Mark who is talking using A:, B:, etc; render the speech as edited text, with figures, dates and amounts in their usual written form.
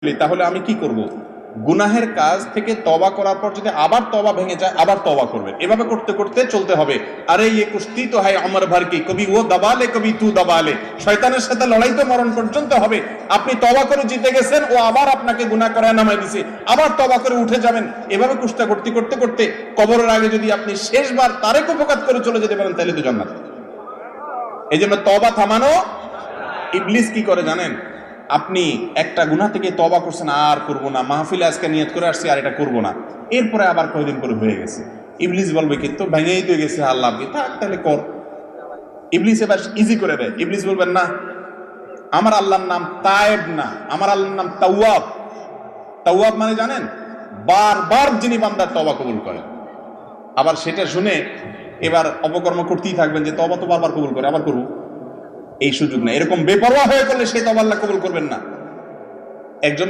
A: তাহলে আমি কি করব? গুনাহের কাজ থেকে তওবা করার পর যদি আবার তওবা ভেঙে যায়, আবার তওবা করবেন। এভাবে করতে করতে চলতে হবে। আরে ये कुश्ती तो है उम्र भर की, कभी वो दबा ले कभी तू दबा ले। শয়তানের সাথে লড়াই তো মরণ পর্যন্ত হবে। আপনি তওবা করে জিতে গেছেন, ও আবার আপনাকে গুনাহ করায় নামায় দিয়েছে, আবার তওবা করে উঠে যাবেন। এভাবে কুস্তা করতে করতে করতে কবরের আগে যদি আপনি শেষবার তারেক উপকাত করে চলে যেতে পারেন, তাহলে তো জান্নাত। এইজন্য তওবা থামানো। ইবলিস কি করে জানেন? আপনি একটা গুনাহ থেকে তওবা করছেন, আর করব না, মাহফিলে আজকে নিয়ত করে আসছি আর এটা করব না, এরপরে আবার কয়দিন পরে হয়ে গেছে। ইবলিস বলবে কি, তো ভেঙেই তো গেছে, আল্লাহ কি থাক তাহলে কর। ইবলিস এবার ইজি করে দেয়। ইবলিস বলবেন না, আমার আল্লাহর নাম তায়েব না, আমার আল্লাহর নাম তাওয়াব। তাওয়াব মানে জানেন? বারবার যিনি বান্দার তওবা কবুল করেন। আবার সেটা শুনে এবার অপকর্ম করতেই থাকবেন যে তওবা তো বারবার কবুল করে, আবার করব। এই সুযোগ না। এরকম বেপরোয়া হয়ে করলে সে তওবা আল্লাহ কবুল করবেন না। একজন